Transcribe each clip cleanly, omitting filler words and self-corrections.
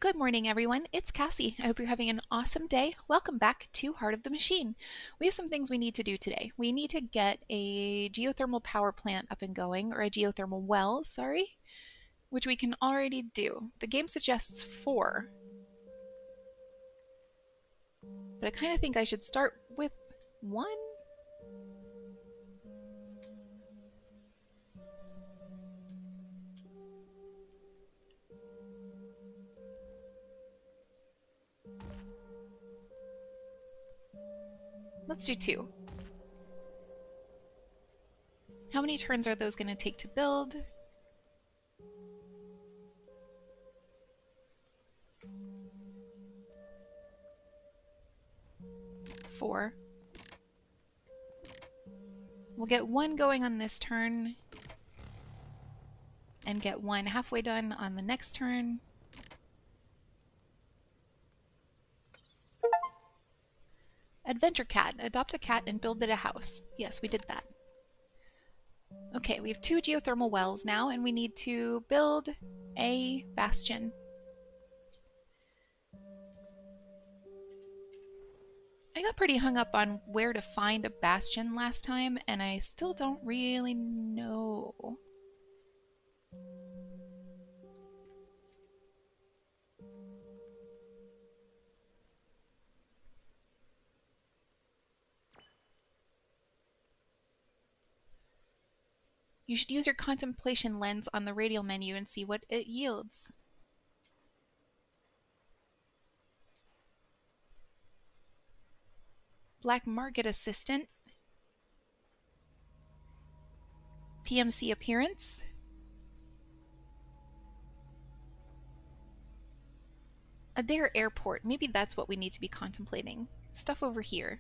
Good morning, everyone. It's Cassie. I hope you're having an awesome day. Welcome back to Heart of the Machine. We have some things we need to do today. We need to get a geothermal power plant up and going, or a geothermal well, sorry, which we can already do. The game suggests 4, but I kind of think I should start with 1. Let's do 2. How many turns are those going to take to build? 4. We'll get 1 going on this turn and get 1 halfway done on the next turn. Adventure cat. Adopt a cat and build it a house. Yes, we did that. Okay, we have 2 geothermal wells now, and we need to build a bastion. I got pretty hung up on where to find a bastion last time, and I still don't really know. You should use your contemplation lens on the radial menu and see what it yields. Black Market Assistant. PMC Appearance. Adair Airport. Maybe that's what we need to be contemplating. Stuff over here.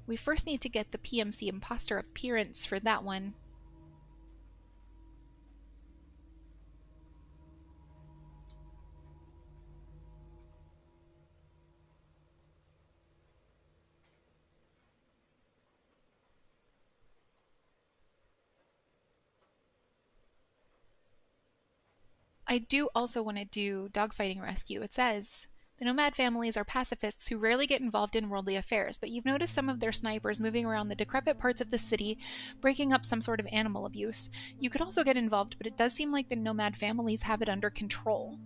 We first need to get the PMC Impostor appearance for that one. I do also want to do dogfighting rescue. It says, the nomad families are pacifists who rarely get involved in worldly affairs, but you've noticed some of their snipers moving around the decrepit parts of the city, breaking up some sort of animal abuse. You could also get involved, but it does seem like the nomad families have it under control.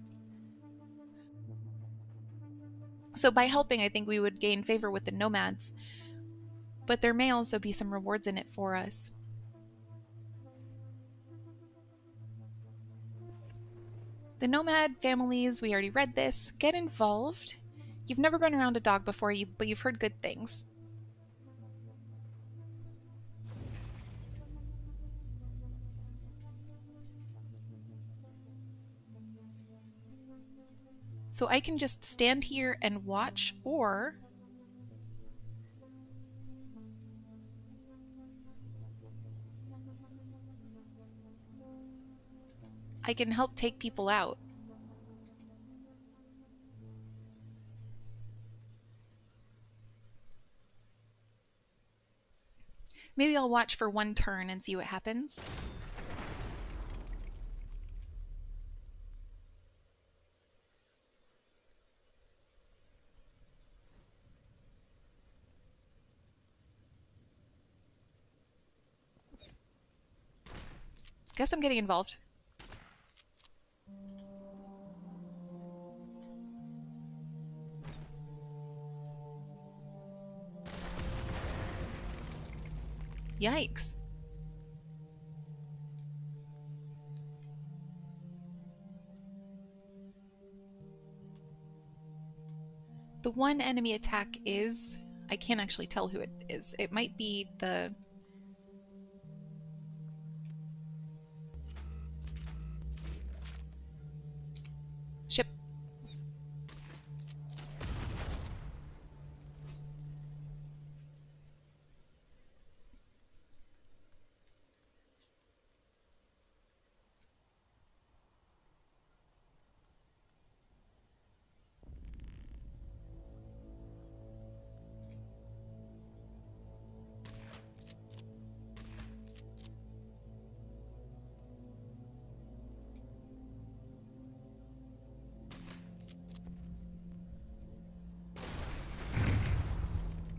So by helping, I think we would gain favor with the nomads, but there may also be some rewards in it for us. The nomad families, we already read this. Get involved. You've never been around a dog before, but you've heard good things. So I can just stand here and watch, or I can help take people out. Maybe I'll watch for 1 turn and see what happens. Guess I'm getting involved. Yikes. The one enemy attack is... I can't actually tell who it is. It might be the... ship.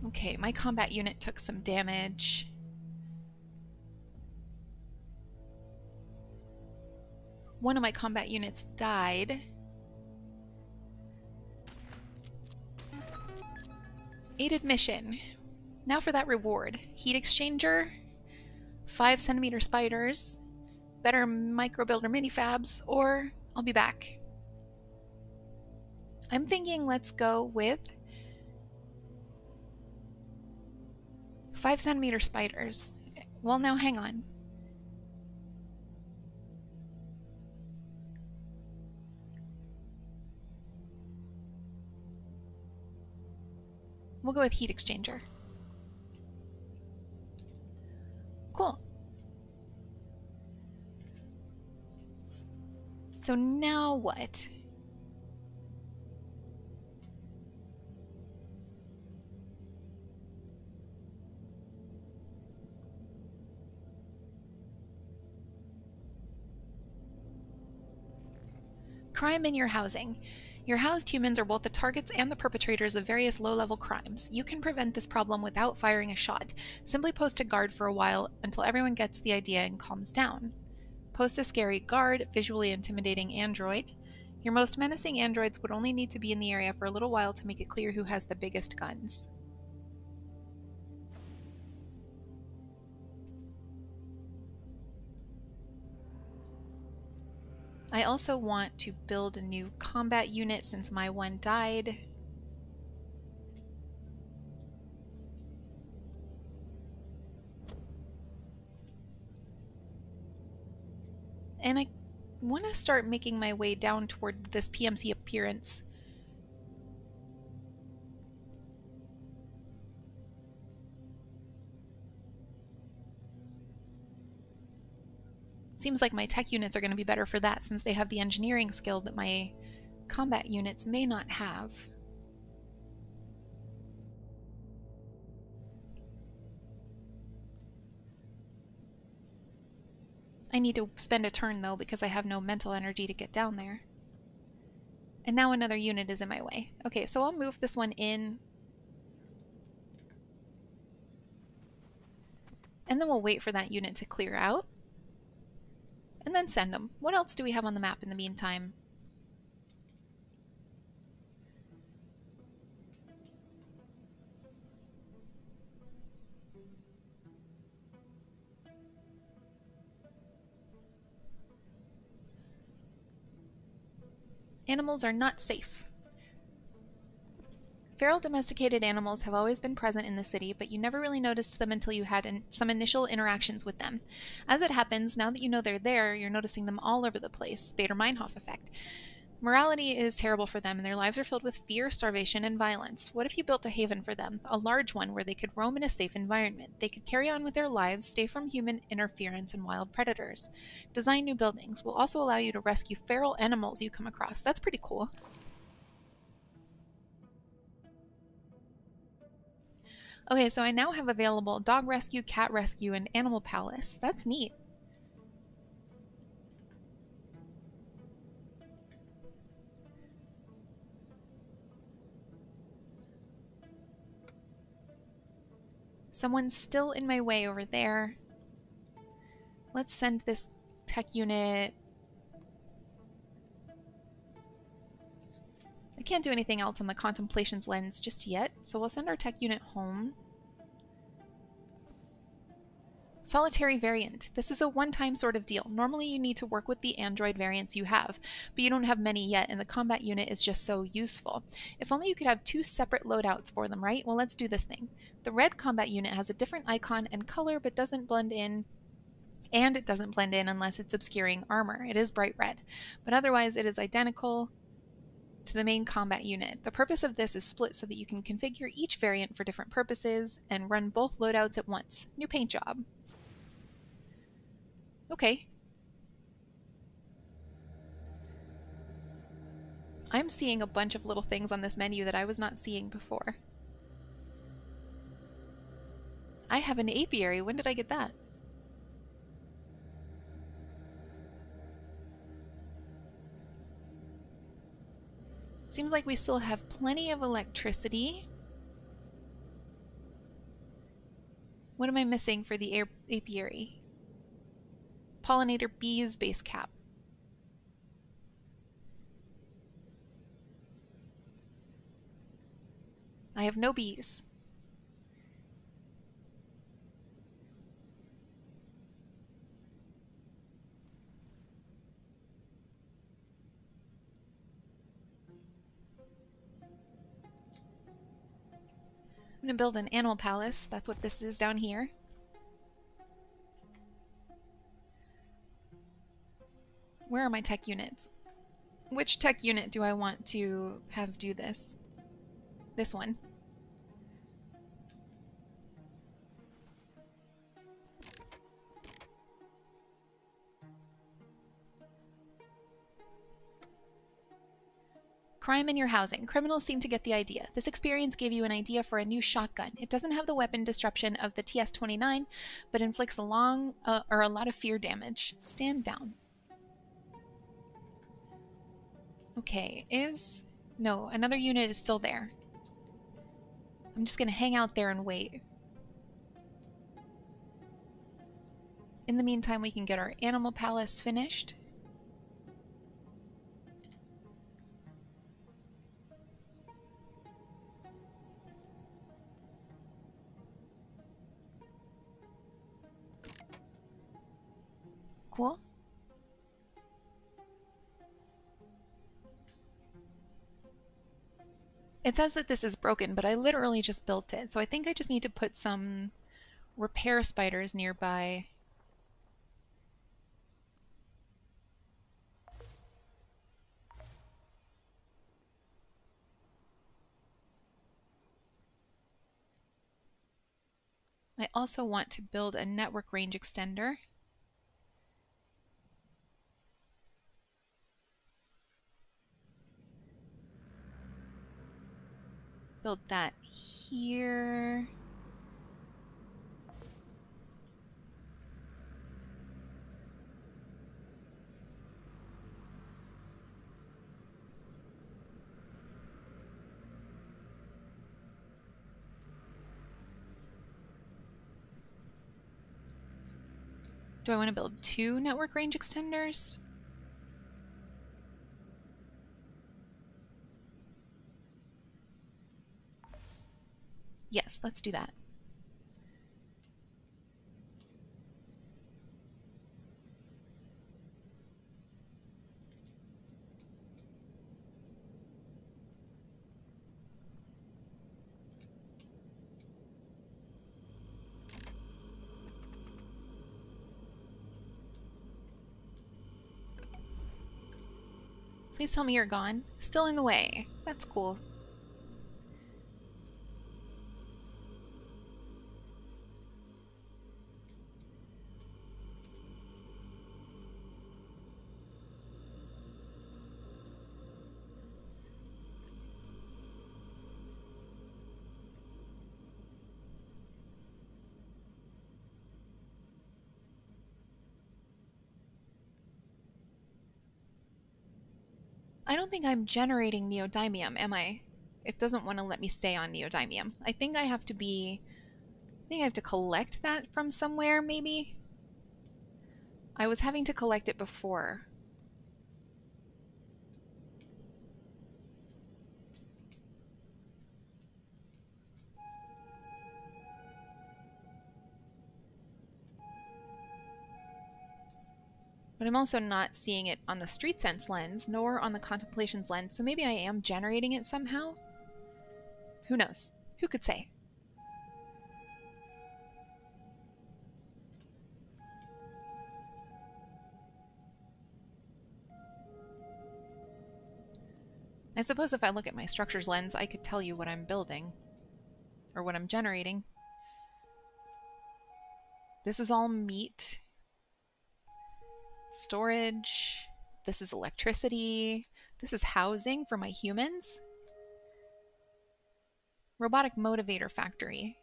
Okay, my combat unit took some damage. One of my combat units died. Aided mission. Now for that reward. Heat exchanger, 5 centimeter spiders, better micro builder minifabs, or I'll be back. I'm thinking let's go with 5 centimeter spiders. Well, now hang on. We'll go with heat exchanger. Cool. So now what? Crime in your housing. Your housed humans are both the targets and the perpetrators of various low-level crimes. You can prevent this problem without firing a shot. Simply post a guard for a while until everyone gets the idea and calms down. Post a scary guard, visually intimidating android. Your most menacing androids would only need to be in the area for a little while to make it clear who has the biggest guns. I also want to build a new combat unit since my one died. And I want to start making my way down toward this PMC appearance. Seems like my tech units are going to be better for that since they have the engineering skill that my combat units may not have. I need to spend a turn though because I have no mental energy to get down there. And now another unit is in my way. Okay, so I'll move this one in. And then we'll wait for that unit to clear out. And then send them. What else do we have on the map in the meantime? Animals are not safe. Feral domesticated animals have always been present in the city, but you never really noticed them until you had some initial interactions with them. As it happens, now that you know they're there, you're noticing them all over the place. Bader-Meinhof effect. Morality is terrible for them, and their lives are filled with fear, starvation, and violence. What if you built a haven for them, a large one where they could roam in a safe environment? They could carry on with their lives, stay from human interference and wild predators. Design new buildings will also allow you to rescue feral animals you come across. That's pretty cool. Okay, so I now have available dog rescue, cat rescue, and animal palace. That's neat. Someone's still in my way over there. Let's send this tech unit. I can't do anything else on the contemplations lens just yet, so we'll send our tech unit home. Solitary variant. This is a one-time sort of deal. Normally you need to work with the android variants you have, but you don't have many yet, and the combat unit is just so useful. If only you could have 2 separate loadouts for them, right? Well, let's do this thing. The red combat unit has a different icon and color, but doesn't blend in, and it doesn't blend in unless it's obscuring armor. It is bright red, but otherwise it is identical to the main combat unit. The purpose of this is split so that you can configure each variant for different purposes and run both loadouts at once. New paint job. Okay. I'm seeing a bunch of little things on this menu that I was not seeing before. I have an apiary. When did I get that? Seems like we still have plenty of electricity. What am I missing for the apiary? Pollinator bees base cap. I have no bees. I'm going to build an animal palace. That's what this is down here. Where are my tech units? Which tech unit do I want to have do this? This one. Crime in your housing. Criminals seem to get the idea. This experience gave you an idea for a new shotgun. It doesn't have the weapon disruption of the TS-29, but inflicts a lot of fear damage. Stand down. Okay, no, another unit is still there. I'm just gonna hang out there and wait. In the meantime, we can get our animal palace finished. Cool. It says that this is broken, but I literally just built it, so I think I just need to put some repair spiders nearby. I also want to build a network range extender. Build that here. Do I want to build 2 network range extenders? Yes, let's do that. Please tell me you're gone. Still in the way. That's cool. I don't think I'm generating neodymium, am I? It doesn't want to let me stay on neodymium. I think I have to collect that from somewhere, maybe? I was having to collect it before. But I'm also not seeing it on the street sense lens, nor on the contemplations lens, so maybe I am generating it somehow? Who knows? Who could say? I suppose if I look at my structures lens, I could tell you what I'm building. Or what I'm generating. This is all meat. Storage. This is electricity. This is housing for my humans. Robotic motivator factory.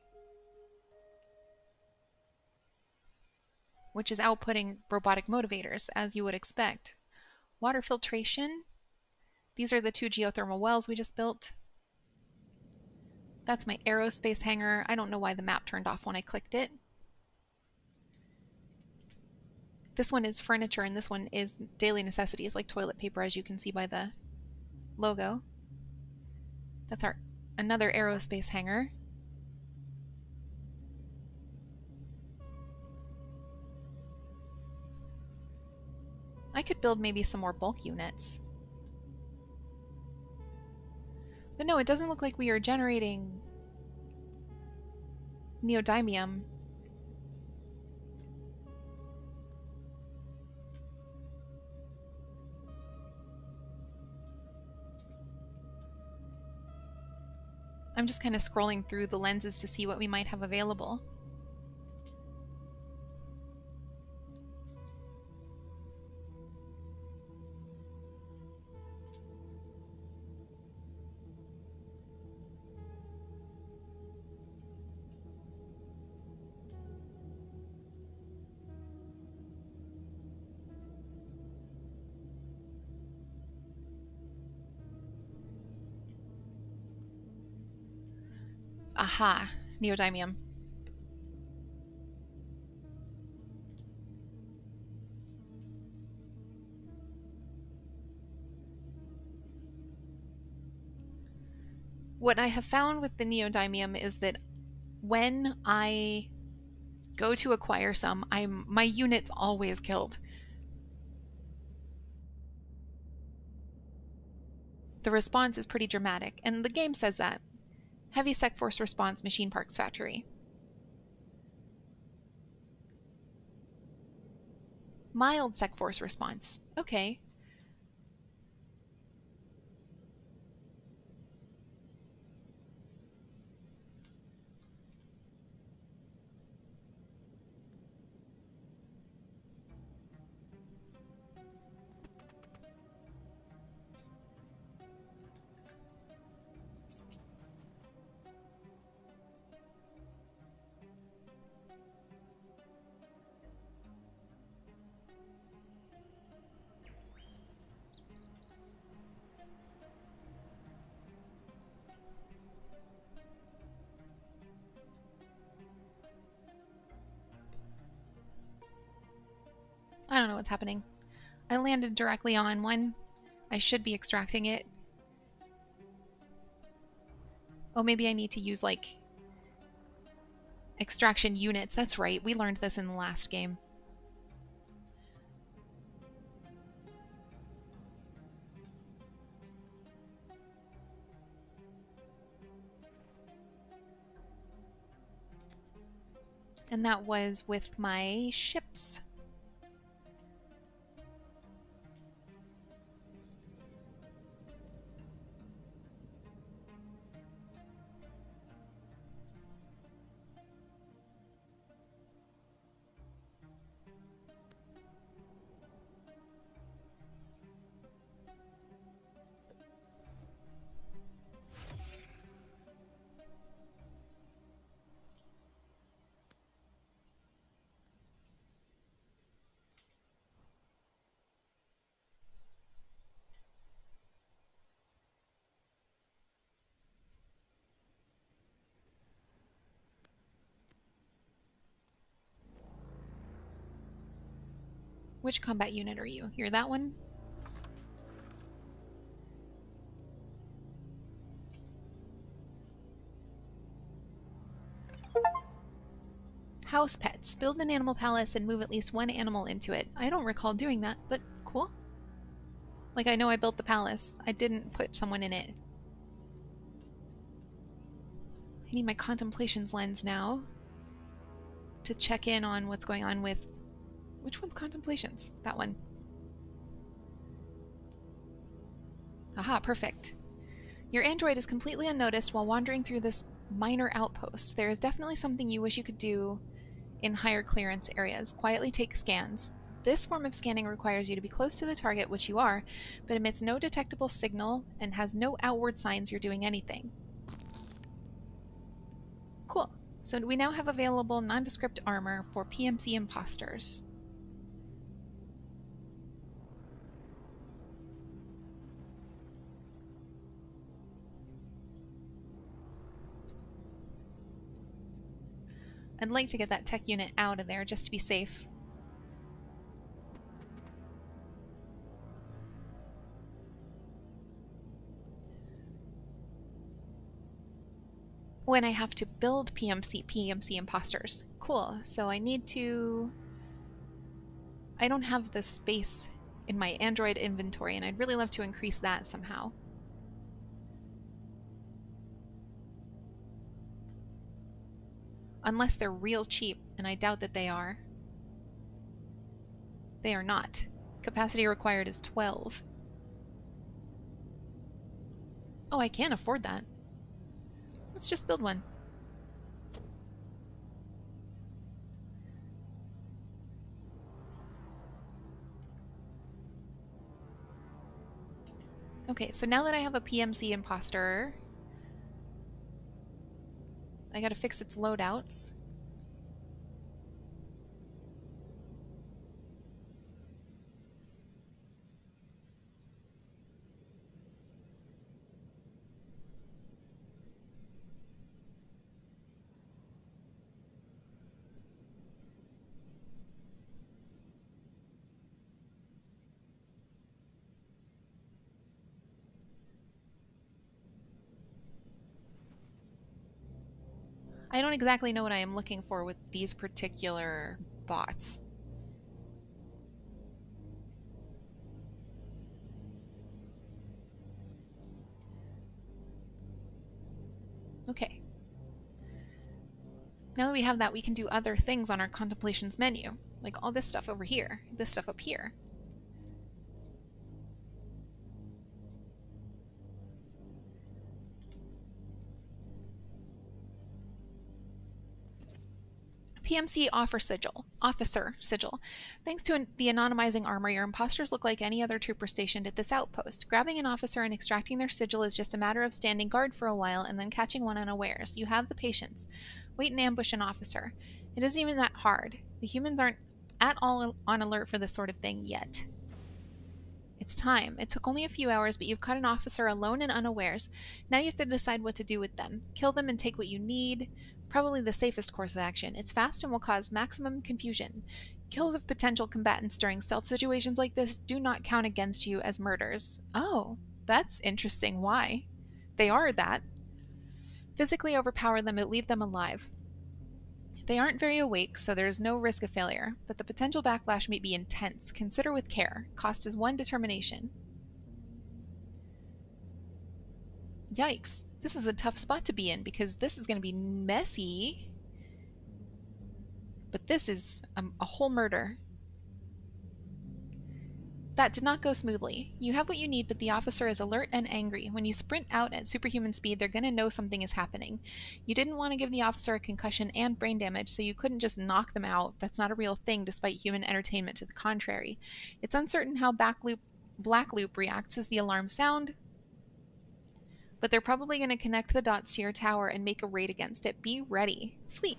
Which is outputting robotic motivators, as you would expect. Water filtration. These are the 2 geothermal wells we just built. That's my aerospace hangar. I don't know why the map turned off when I clicked it. This one is furniture, and this one is daily necessities, like toilet paper, as you can see by the logo. That's our another aerospace hangar. I could build maybe some more bulk units. But no, it doesn't look like we are generating neodymium. I'm just kind of scrolling through the lenses to see what we might have available. Aha, neodymium. What I have found with the neodymium is that when I go to acquire some, my unit's always killed. The response is pretty dramatic, and the game says that. Heavy sec force response, Machine Parks Factory. Mild sec force response. Okay. I don't know what's happening. I landed directly on one. I should be extracting it. Oh, maybe I need to use, like, extraction units. That's right. We learned this in the last game. And that was with my ships. Which combat unit are you? You're that one? House pets. Build an animal palace and move at least one animal into it. I don't recall doing that, but cool. Like, I know I built the palace. I didn't put someone in it. I need my contemplations lens now to check in on what's going on with... Which one's contemplations? That one. Aha, perfect. Your android is completely unnoticed while wandering through this minor outpost. There is definitely something you wish you could do in higher clearance areas. Quietly take scans. This form of scanning requires you to be close to the target, which you are, but emits no detectable signal and has no outward signs you're doing anything. Cool. So we now have available nondescript armor for PMC Impostors. I'd like to get that tech unit out of there just to be safe. when I have to build PMC imposters. Cool. So I need to... I don't have the space in my Android inventory, and I'd really love to increase that somehow. Unless they're real cheap, and I doubt that they are. They are not. Capacity required is 12. Oh, I can afford that. Let's just build one. Okay, so now that I have a PMC imposter, I gotta fix its loadouts. I don't exactly know what I am looking for with these particular bots. Okay. Now that we have that, we can do other things on our contemplations menu, like all this stuff over here, this stuff up here. PMC Officer Sigil. Thanks to the anonymizing armor, your imposters look like any other trooper stationed at this outpost. Grabbing an officer and extracting their sigil is just a matter of standing guard for a while and then catching one unawares. You have the patience. Wait and ambush an officer. It isn't even that hard. The humans aren't at all on alert for this sort of thing yet. It's time. It took only a few hours, but you've caught an officer alone and unawares. Now you have to decide what to do with them. Kill them and take what you need. Probably the safest course of action. It's fast and will cause maximum confusion. Kills of potential combatants during stealth situations like this do not count against you as murders. Oh, that's interesting. Why? They are that. Physically overpower them but leave them alive. They aren't very awake, so there is no risk of failure, but the potential backlash may be intense. Consider with care. Cost is 1 determination. Yikes. This is a tough spot to be in because this is going to be messy. But this is a whole murder. That did not go smoothly. You have what you need, but the officer is alert and angry. When you sprint out at superhuman speed, they're going to know something is happening. You didn't want to give the officer a concussion and brain damage, so you couldn't just knock them out. That's not a real thing, despite human entertainment to the contrary. It's uncertain how Black Loop reacts as the alarm sound, but they're probably going to connect the dots to your tower and make a raid against it. Be ready. Flee.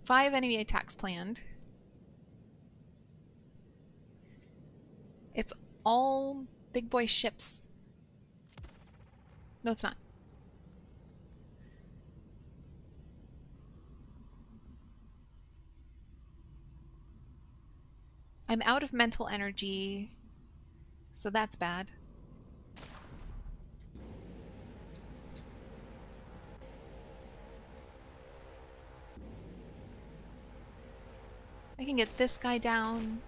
5 enemy attacks planned. It's all big boy ships. No, it's not. I'm out of mental energy, so that's bad. I can get this guy down.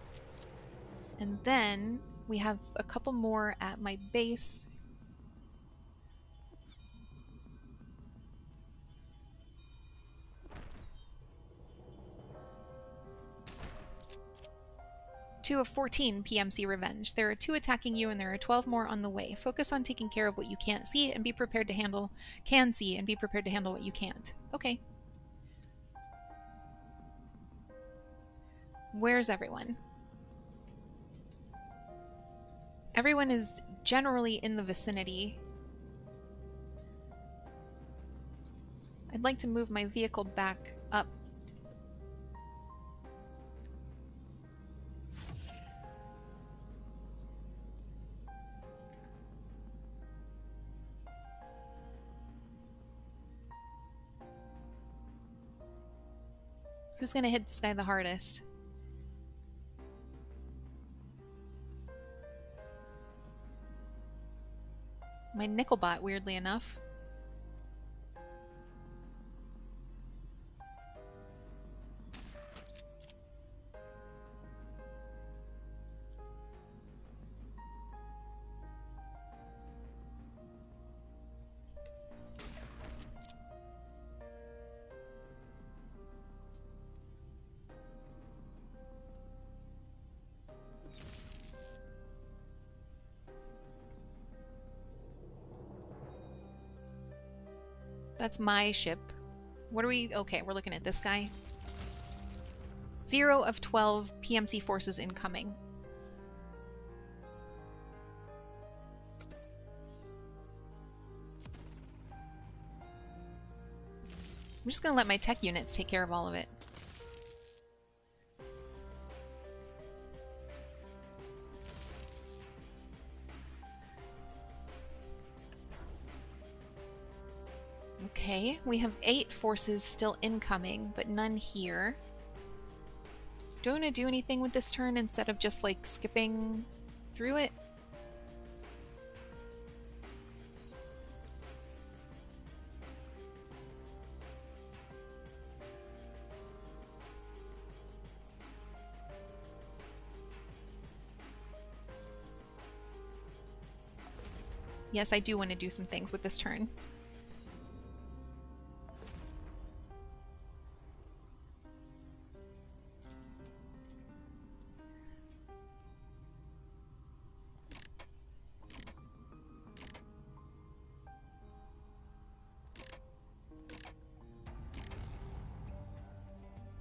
And then we have a couple more at my base. Two of 14 PMC Revenge. There are 2 attacking you and there are 12 more on the way. Focus on taking care of what you can't see and be prepared to handle what you can't. Okay. Where's everyone? Everyone is generally in the vicinity. I'd like to move my vehicle back up. Who's gonna hit this guy the hardest? my nickel bot, weirdly enough. That's my ship. What are we... Okay, we're looking at this guy. 0 of 12 PMC forces incoming. I'm just gonna let my tech units take care of all of it. Okay, we have 8 forces still incoming, but none here. Do I want to do anything with this turn instead of just like skipping through it? Yes, I do want to do some things with this turn.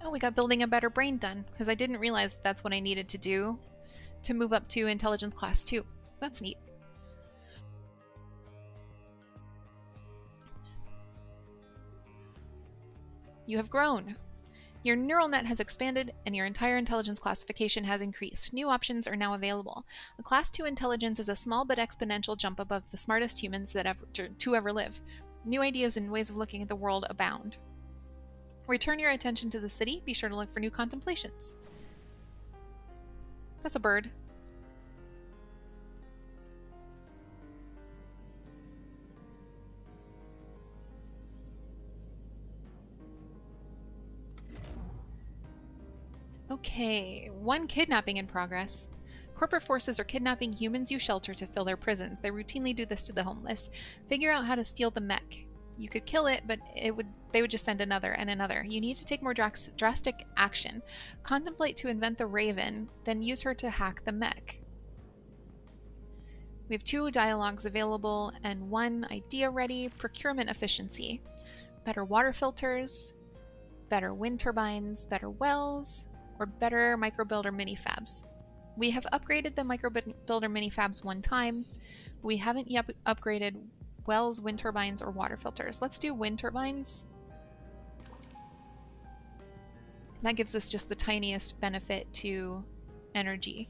Oh, we got building a better brain done, because I didn't realize that that's what I needed to do to move up to intelligence class 2. That's neat. You have grown. Your neural net has expanded and your entire intelligence classification has increased. New options are now available. A class 2 intelligence is a small but exponential jump above the smartest humans that ever live. New ideas and ways of looking at the world abound. Return your attention to the city. Be sure to look for new contemplations. That's a bird. Okay, 1 kidnapping in progress. Corporate forces are kidnapping humans you shelter to fill their prisons. They routinely do this to the homeless. Figure out how to steal the mech. You could kill it, but they would just send another and another. You need to take more drastic action. Contemplate to invent the Raven, then use her to hack the mech. We have 2 dialogues available and 1 idea ready. Procurement efficiency. Better water filters, better wind turbines, better wells, or better microbuilder minifabs. We have upgraded the microbuilder minifabs 1 time. We haven't yet upgraded wells, wind turbines, or water filters. Let's do wind turbines. That gives us just the tiniest benefit to energy.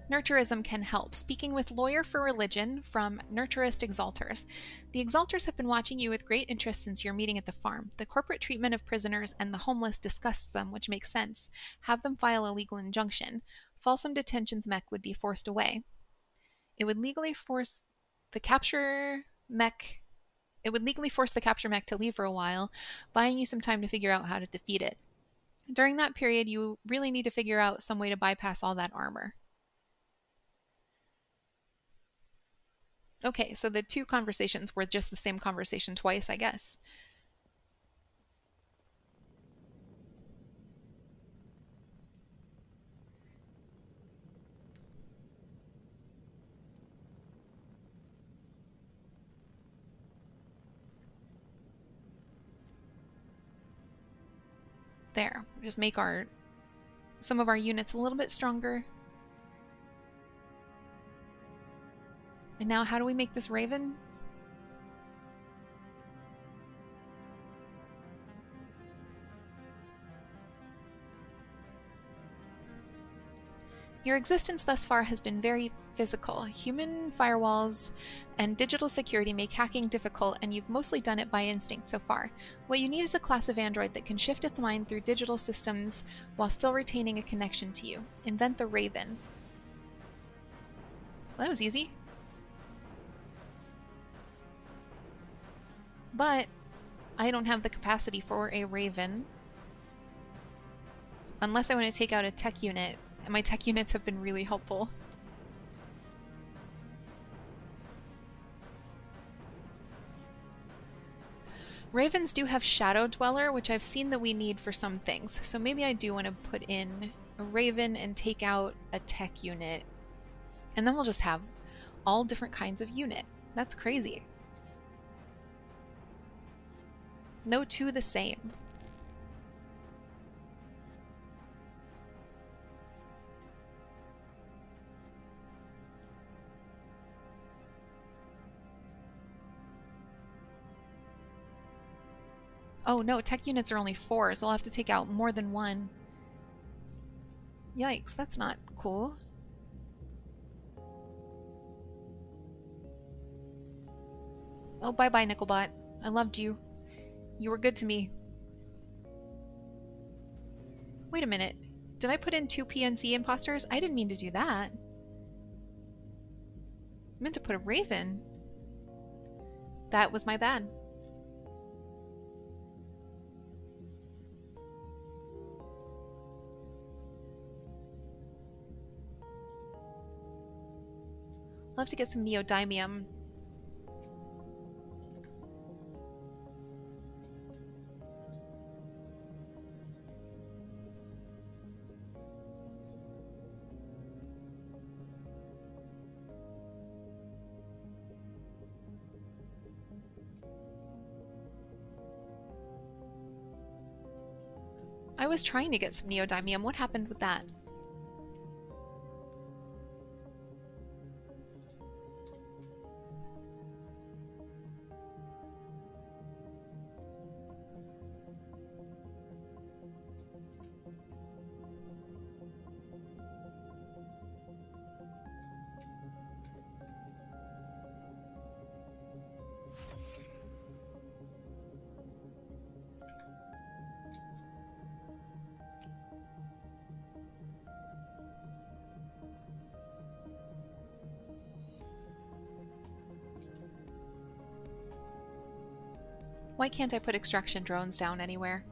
Nurturism can help. Speaking with Lawyer for Religion from Nurturist Exalters. The Exalters have been watching you with great interest since your meeting at the farm. The corporate treatment of prisoners and the homeless disgusts them, which makes sense. Have them file a legal injunction. Folsom Detention's mech would be forced away. It would legally force the capture mech to leave for a while, buying you some time to figure out how to defeat it. During that period, you really need to figure out some way to bypass all that armor. Okay, so the 2 conversations were just the same conversation twice, I guess. There, just make some of our units a little bit stronger. And now how do we make this Raven? Your existence thus far has been very physical. Human firewalls and digital security make hacking difficult, and you've mostly done it by instinct so far. What you need is a class of android that can shift its mind through digital systems while still retaining a connection to you. Invent the Raven. Well, that was easy. But I don't have the capacity for a Raven. Unless I want to take out a tech unit. And my tech units have been really helpful. Ravens do have Shadow Dweller, which I've seen that we need for some things. So maybe I do want to put in a Raven and take out a tech unit. And then we'll just have all different kinds of unit. That's crazy. No two the same. Oh no, tech units are only 4, so I'll have to take out more than one. Yikes, that's not cool. Oh, bye-bye, Nickelbot. I loved you. You were good to me. Wait a minute. Did I put in 2 PMC imposters? I didn't mean to do that. I meant to put a Raven. That was my bad. I'll have to get some neodymium. I was trying to get some neodymium. What happened with that? Why can't I put extraction drones down anywhere?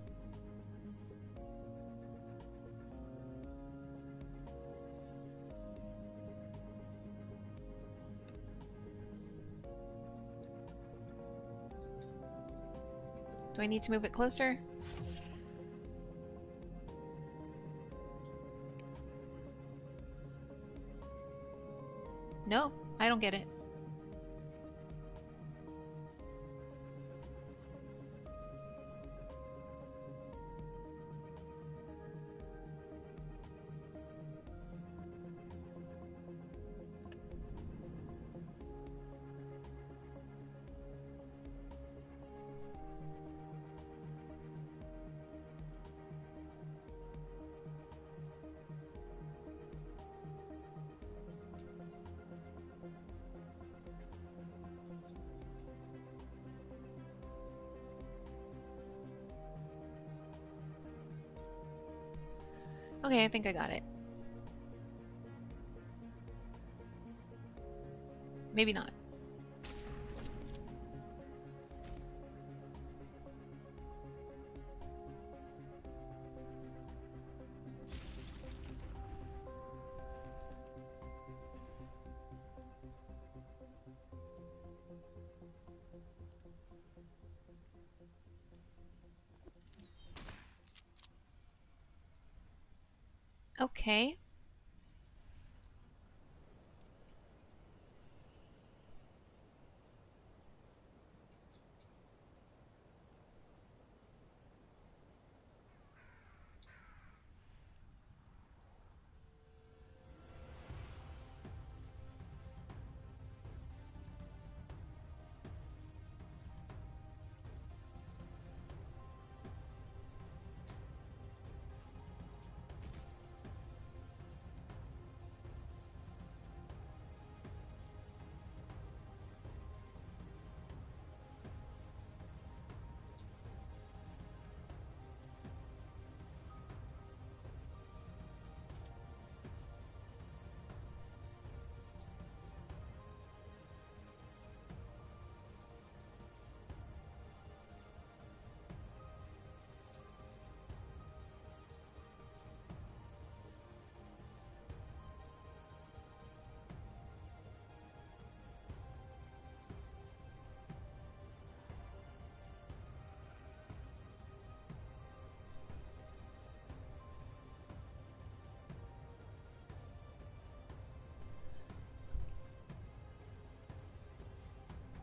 Do I need to move it closer? No, I don't get it. Okay, I think I got it. Maybe not. Okay.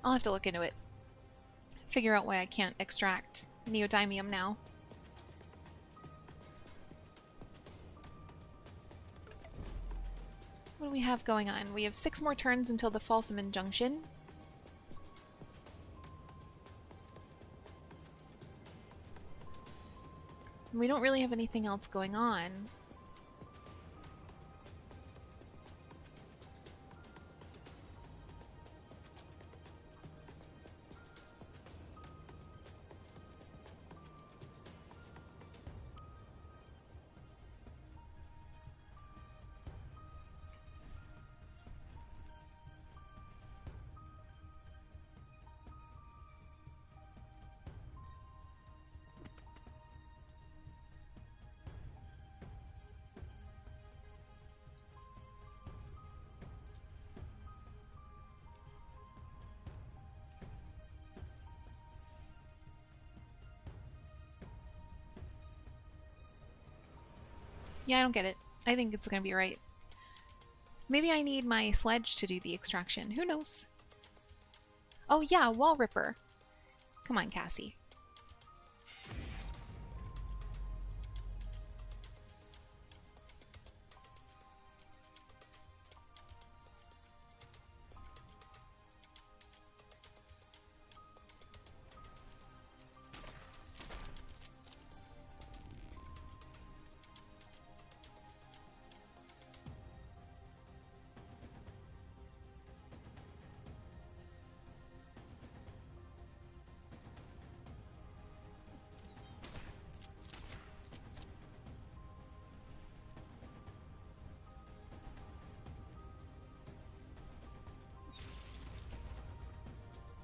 I'll have to look into it. Figure out why I can't extract neodymium now. What do we have going on? We have 6 more turns until the Falseman Junction. We don't really have anything else going on. Yeah, I don't get it. I think it's gonna be right. Maybe I need my sledge to do the extraction. Who knows? Oh yeah, wall ripper. Come on, Cassie.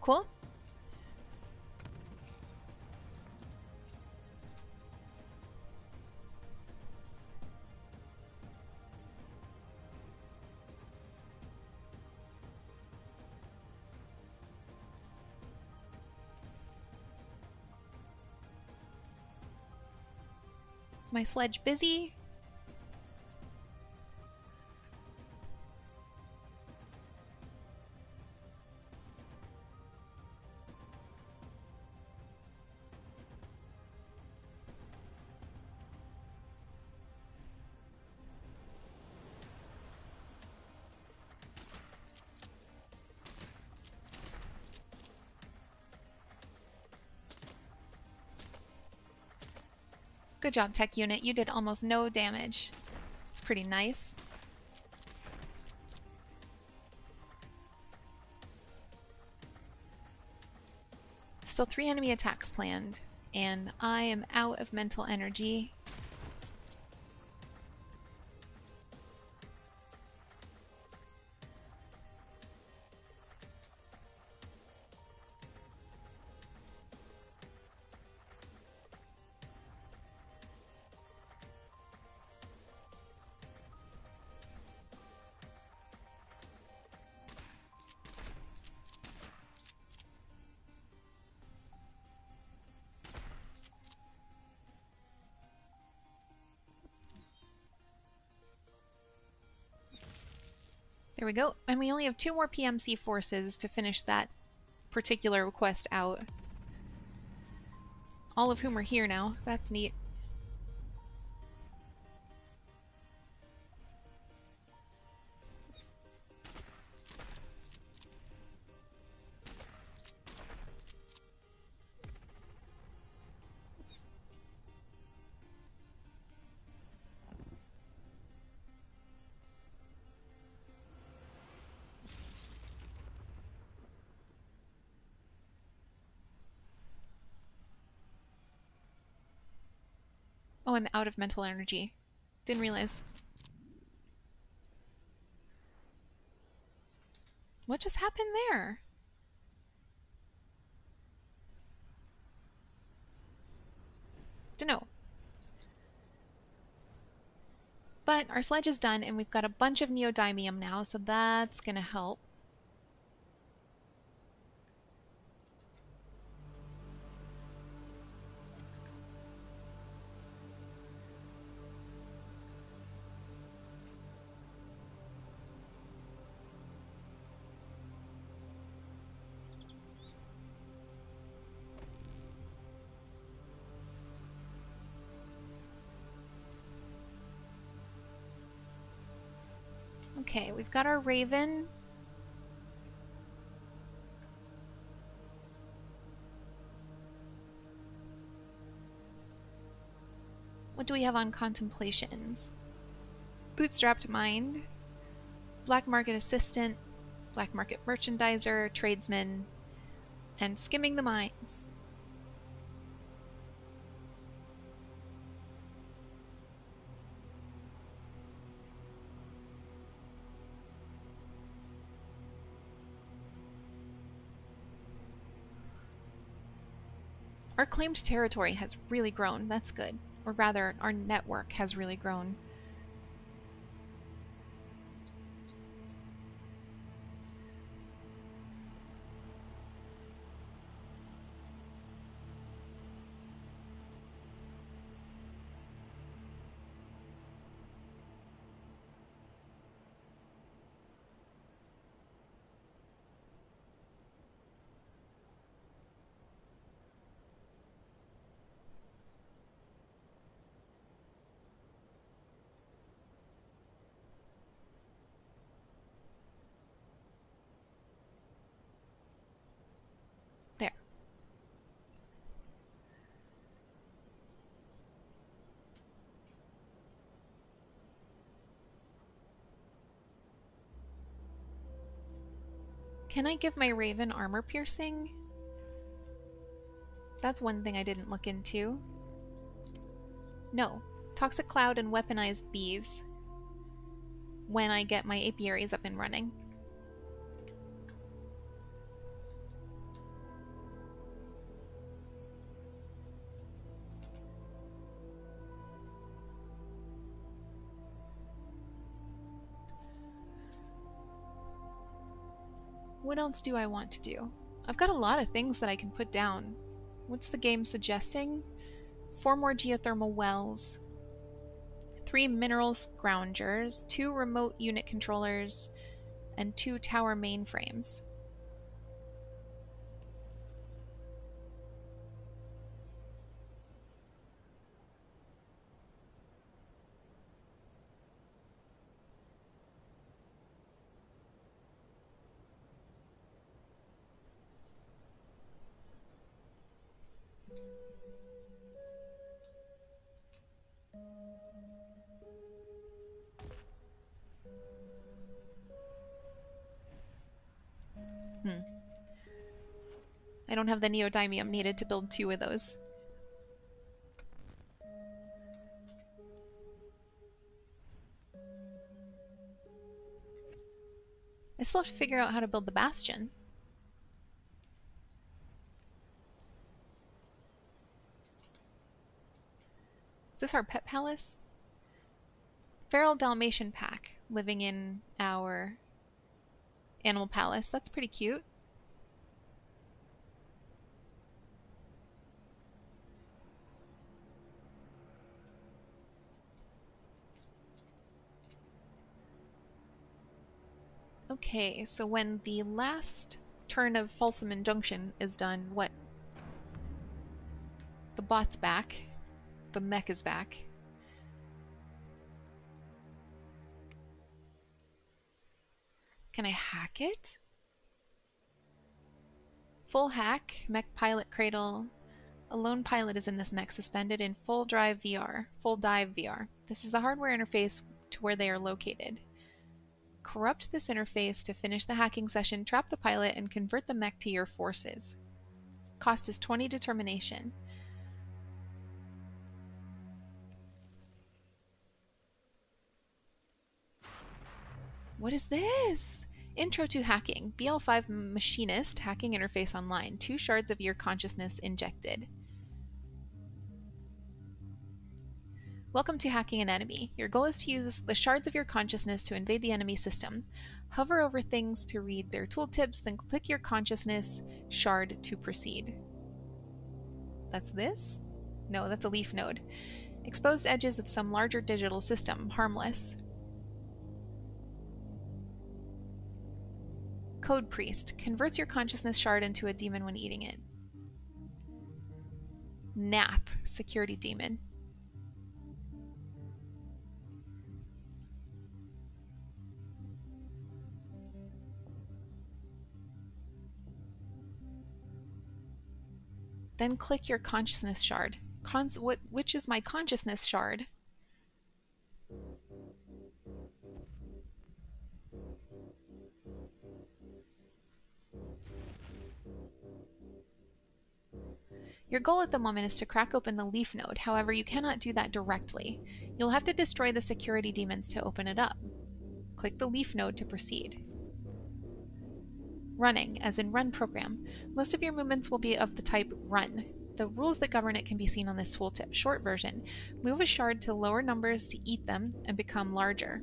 Cool. Is my sledge busy? Good job, tech unit. You did almost no damage. It's pretty nice. Still 3 enemy attacks planned, and I am out of mental energy. There we go. And we only have 2 more PMC forces to finish that particular quest out. All of whom are here now. That's neat. Oh, I'm out of mental energy. Didn't realize. What just happened there? Dunno. But our sledge is done, and we've got a bunch of neodymium now, so that's gonna help. Okay, we've got our Raven. What do we have on contemplations? Bootstrapped mind, black market assistant, black market merchandiser, tradesman, and skimming the mines. Our claimed territory has really grown. That's good. Or rather, our network has really grown. There. Can I give my Raven armor piercing? That's one thing I didn't look into. No. Toxic cloud and weaponized bees when I get my apiaries up and running. What else do I want to do? I've got a lot of things that I can put down. What's the game suggesting? 4 more geothermal wells, 3 mineral scroungers, 2 remote unit controllers, and 2 tower mainframes. I don't have the neodymium needed to build 2 of those. I still have to figure out how to build the Bastion. Is this our pet palace? Feral Dalmatian pack living in our animal palace. That's pretty cute. Okay, so when the last turn of Folsom Injunction is done, what? The bot's back. The mech is back. Can I hack it? Full hack, mech pilot cradle. A lone pilot is in this mech suspended in full dive VR. This is the hardware interface to where they are located. Corrupt this interface to finish the hacking session, trap the pilot, and convert the mech to your forces. Cost is 20 determination. What is this? Intro to hacking. BL5 machinist, hacking interface online. 2 shards of your consciousness injected. Welcome to hacking an enemy. Your goal is to use the shards of your consciousness to invade the enemy system. Hover over things to read their tooltips, then click your consciousness shard to proceed. That's this? No, that's a leaf node. Exposed edges of some larger digital system. Harmless. Code Priest. Converts your consciousness shard into a demon when eating it. Nath. Security demon. Then click your consciousness shard. Which is my consciousness shard? Your goal at the moment is to crack open the leaf node, however you cannot do that directly. You'll have to destroy the security demons to open it up. Click the leaf node to proceed. Running, as in run program. Most of your movements will be of the type run. The rules that govern it can be seen on this tooltip. Short version: move a shard to lower numbers to eat them and become larger.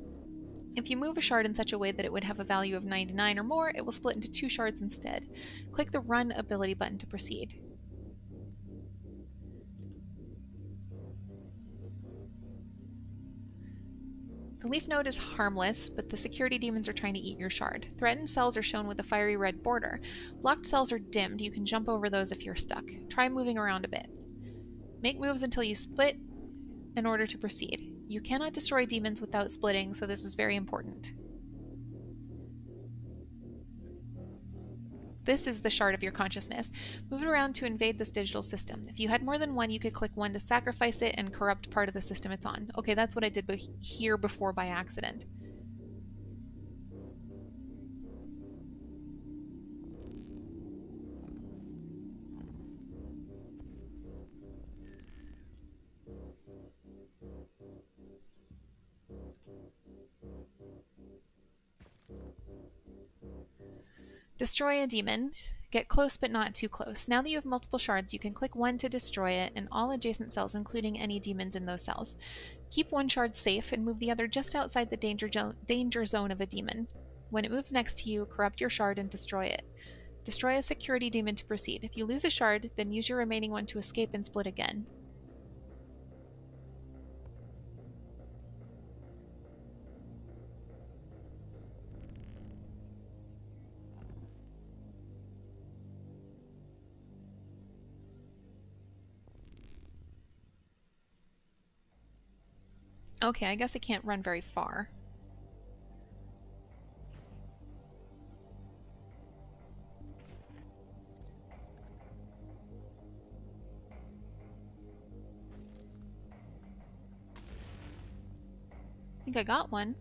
If you move a shard in such a way that it would have a value of 99 or more, it will split into 2 shards instead. Click the Run ability button to proceed. The leaf node is harmless, but the security demons are trying to eat your shard. Threatened cells are shown with a fiery red border. Blocked cells are dimmed. You can jump over those if you're stuck. Try moving around a bit. Make moves until you split in order to proceed. You cannot destroy demons without splitting, so this is very important. This is the shard of your consciousness. Move it around to invade this digital system. If you had more than one, you could click 1 to sacrifice it and corrupt part of the system it's on. Okay, that's what I did here before by accident. Destroy a demon. Get close but not too close. Now that you have multiple shards, you can click 1 to destroy it and all adjacent cells, including any demons in those cells. Keep one shard safe and move the other just outside the danger zone of a demon. When it moves next to you, corrupt your shard and destroy it. Destroy a security demon to proceed. If you lose a shard, then use your remaining one to escape and split again. Okay, I guess I can't run very far. I think I got one.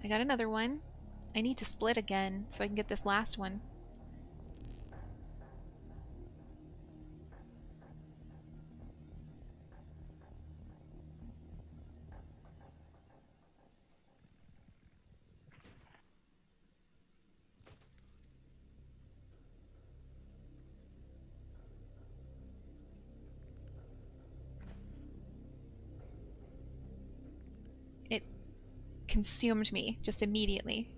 I got another one. I need to split again so I can get this last one. It consumed me just immediately.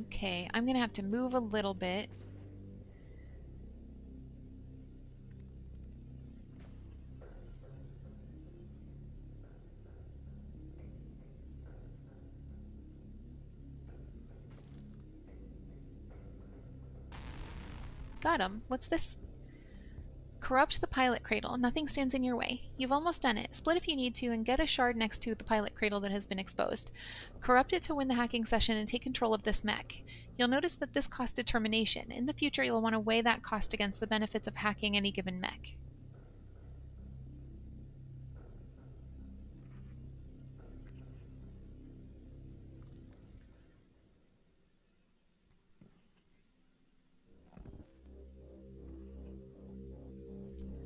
Okay, I'm gonna have to move a little bit. Got him. What's this? Corrupt the pilot cradle. Nothing stands in your way. You've almost done it. Split if you need to and get a shard next to the pilot cradle that has been exposed. Corrupt it to win the hacking session and take control of this mech. You'll notice that this costs determination. In the future, you'll want to weigh that cost against the benefits of hacking any given mech.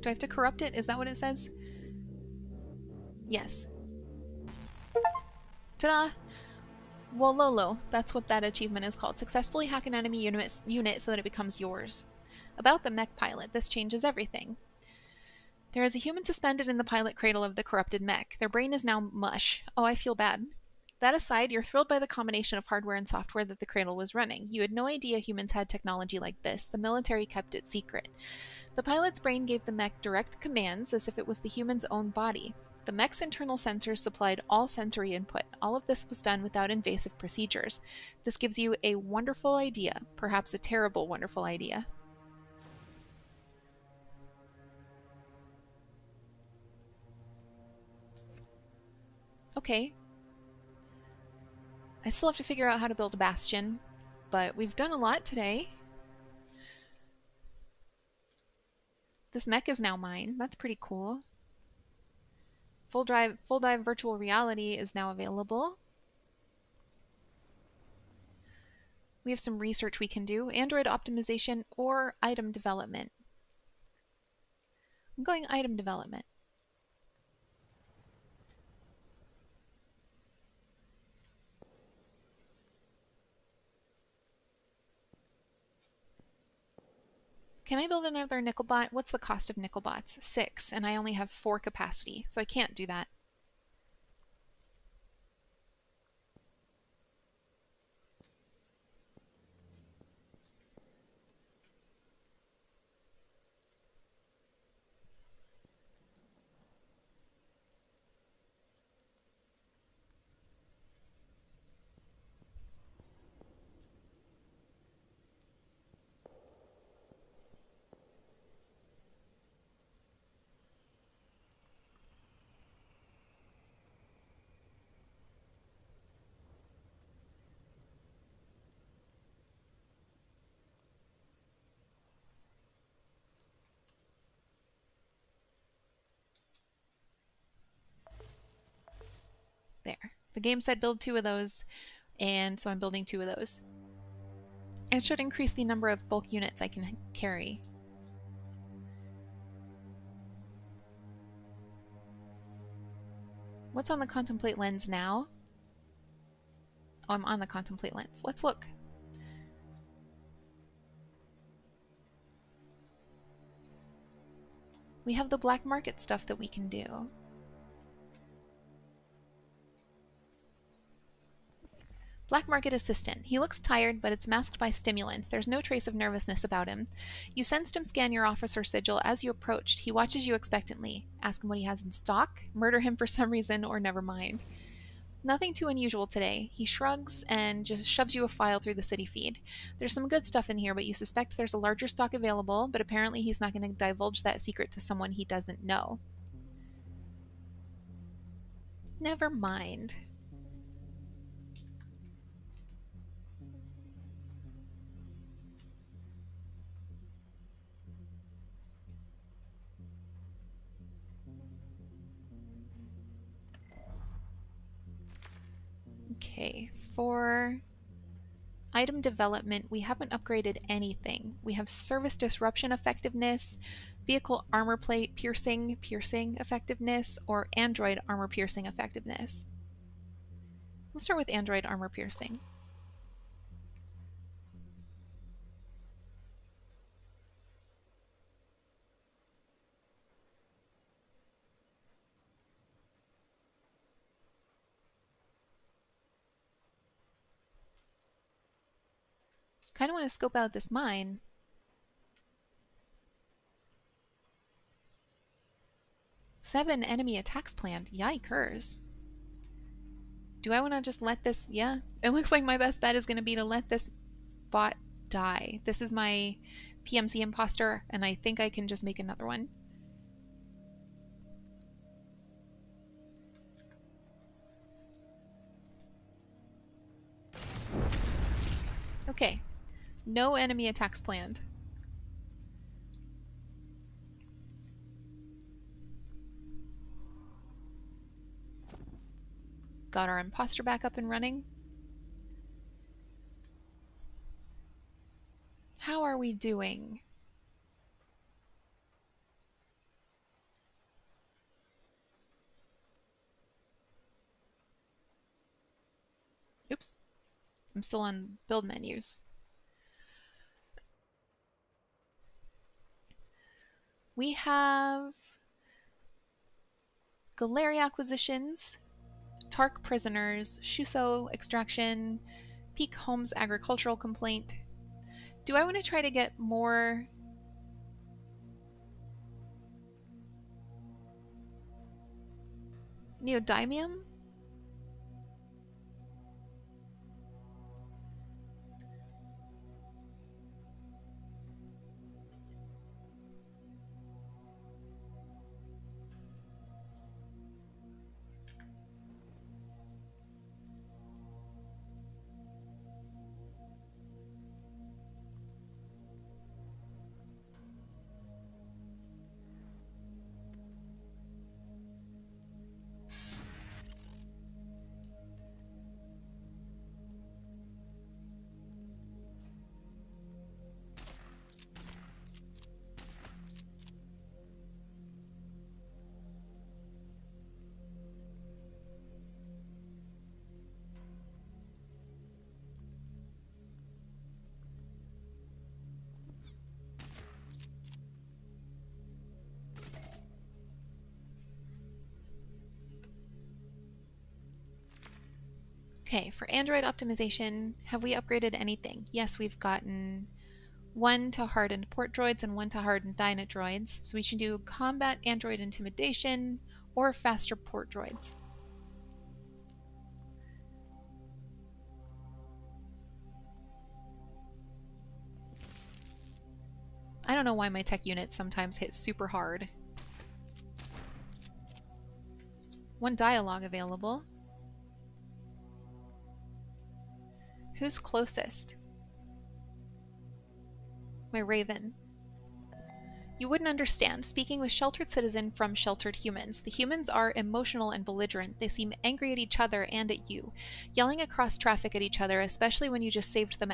Do I have to corrupt it? Is that what it says? Yes. Ta-da! Wololo, that's what that achievement is called. Successfully hack an enemy unit so that it becomes yours. About the mech pilot, this changes everything. There is a human suspended in the pilot cradle of the corrupted mech. Their brain is now mush. Oh, I feel bad. That aside, you're thrilled by the combination of hardware and software that the cradle was running. You had no idea humans had technology like this. The military kept it secret. The pilot's brain gave the mech direct commands as if it was the human's own body. The mech's internal sensors supplied all sensory input. All of this was done without invasive procedures. This gives you a wonderful idea, perhaps a terrible, wonderful idea. Okay. I still have to figure out how to build a bastion, but we've done a lot today. This mech is now mine. That's pretty cool. Full dive virtual reality is now available. We have some research we can do. Android optimization or item development. I'm going item development. Can I build another nickel bot? What's the cost of nickel bots? 6, and I only have 4 capacity, so I can't do that. There. The game said build 2 of those, and so I'm building 2 of those. It should increase the number of bulk units I can carry. What's on the contemplate lens now? Oh, I'm on the contemplate lens. Let's look. We have the black market stuff that we can do. Black market assistant. He looks tired, but it's masked by stimulants. There's no trace of nervousness about him. You sensed him scan your officer sigil as you approached. He watches you expectantly. Ask him what he has in stock, murder him for some reason, or never mind. Nothing too unusual today. He shrugs and just shoves you a file through the city feed. There's some good stuff in here, but you suspect there's a larger stock available, but apparently he's not going to divulge that secret to someone he doesn't know. Never mind. Okay, for item development, we haven't upgraded anything. We have service disruption effectiveness, vehicle armor plate piercing effectiveness, or android armor piercing effectiveness. We'll start with android armor piercing. Kind of want to scope out this mine. Seven enemy attacks planned. Yikers. Do I want to just let this... Yeah, it looks like my best bet is going to be to let this bot die. This is my PMC Impostor, and I think I can just make another one. Okay. No enemy attacks planned. Got our imposter back up and running. How are we doing? Oops, I'm still on build menus. We have Galeri acquisitions, Tark prisoners, Shuso extraction, Peak Homes agricultural complaint. Do I want to try to get more neodymium? Okay, for Android optimization, have we upgraded anything? Yes, we've gotten 1 to hardened port droids and 1 to hardened dyna droids. So we should do combat android intimidation or faster port droids. I don't know why my tech units sometimes hit super hard. 1 dialogue available. Who's closest? My Raven. You wouldn't understand. Speaking with sheltered citizen from sheltered humans. The humans are emotional and belligerent. They seem angry at each other and at you, yelling across traffic at each other, especially when you just saved them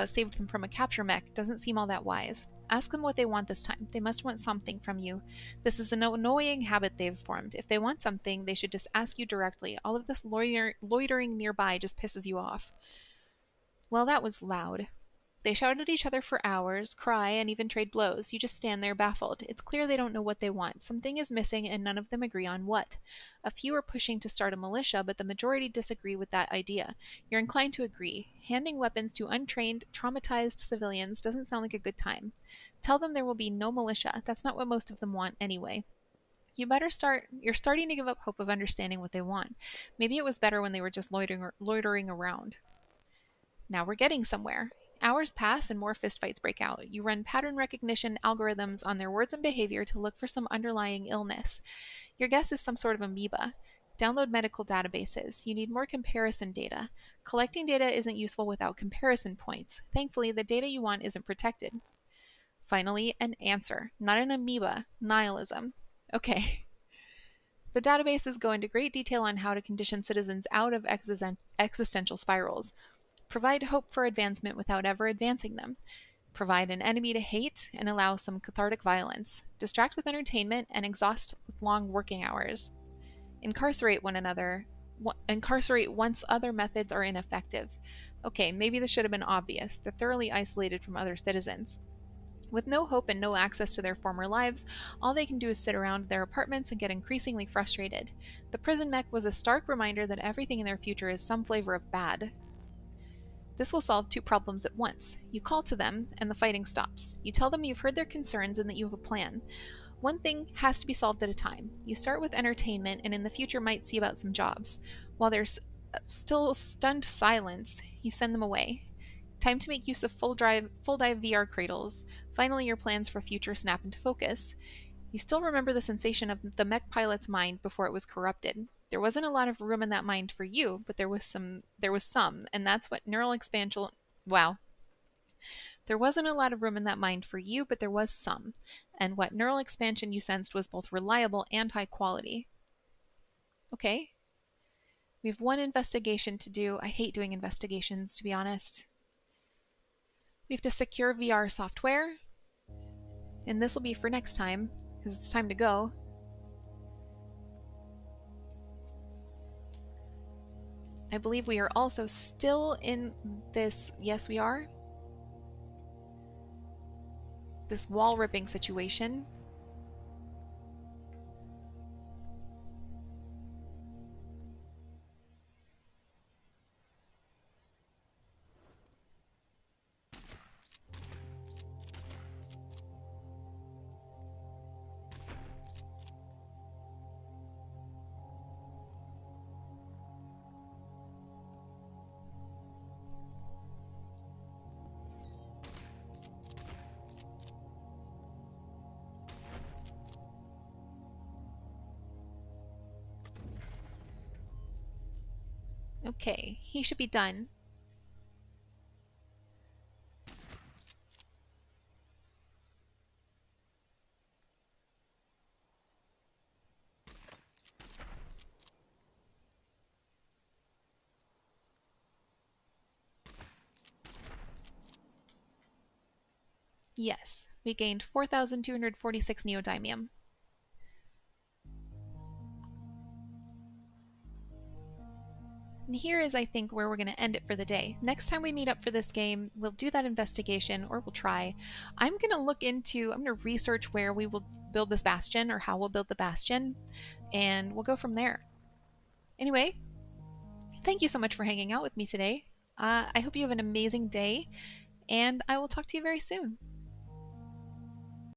saved them from a capture mech. Doesn't seem all that wise. Ask them what they want this time. They must want something from you. This is an annoying habit they've formed. If they want something, they should just ask you directly. All of this loitering nearby just pisses you off. Well, that was loud. They shout at each other for hours, cry, and even trade blows. You just stand there baffled. It's clear they don't know what they want. Something is missing, and none of them agree on what. A few are pushing to start a militia, but the majority disagree with that idea. You're inclined to agree. Handing weapons to untrained, traumatized civilians doesn't sound like a good time. Tell them there will be no militia. That's not what most of them want anyway. You're starting to give up hope of understanding what they want. Maybe it was better when they were just loitering around. Now we're getting somewhere. Hours pass and more fistfights break out. You run pattern recognition algorithms on their words and behavior to look for some underlying illness. Your guess is some sort of amoeba. Download medical databases. You need more comparison data. Collecting data isn't useful without comparison points. Thankfully, the data you want isn't protected. Finally, an answer. Not an amoeba. Nihilism. Okay. The databases go into great detail on how to condition citizens out of existential spirals. Provide hope for advancement without ever advancing them. Provide an enemy to hate and allow some cathartic violence. Distract with entertainment and exhaust with long working hours. Incarcerate one another. Incarcerate once other methods are ineffective. Okay, maybe this should have been obvious. They're thoroughly isolated from other citizens. With no hope and no access to their former lives, all they can do is sit around their apartments and get increasingly frustrated. The prison mech was a stark reminder that everything in their future is some flavor of bad. This will solve 2 problems at once. You call to them, and the fighting stops. You tell them you've heard their concerns and that you have a plan. One thing has to be solved at a time. You start with entertainment, and in the future might see about some jobs. While there's still stunned silence, you send them away. Time to make use of full dive VR cradles. Finally, your plans for future snap into focus. You still remember the sensation of the mech pilot's mind before it was corrupted. There wasn't a lot of room in that mind for you, but there was some, and that's what neural expansion. Wow. There wasn't a lot of room in that mind for you, but there was some, and what neural expansion you sensed was both reliable and high quality. Okay. We have 1 investigation to do. I hate doing investigations, to be honest. We have to secure VR software, and this will be for next time, because it's time to go. I believe we are also still in this, yes we are, this wall ripping situation. Okay, he should be done. Yes, we gained 4,246 neodymium. And here is, I think, where we're going to end it for the day. Next time we meet up for this game, we'll do that investigation, or we'll try. I'm going to research where we will build this bastion, or how we'll build the bastion, and we'll go from there. Anyway, thank you so much for hanging out with me today. I hope you have an amazing day, and I will talk to you very soon.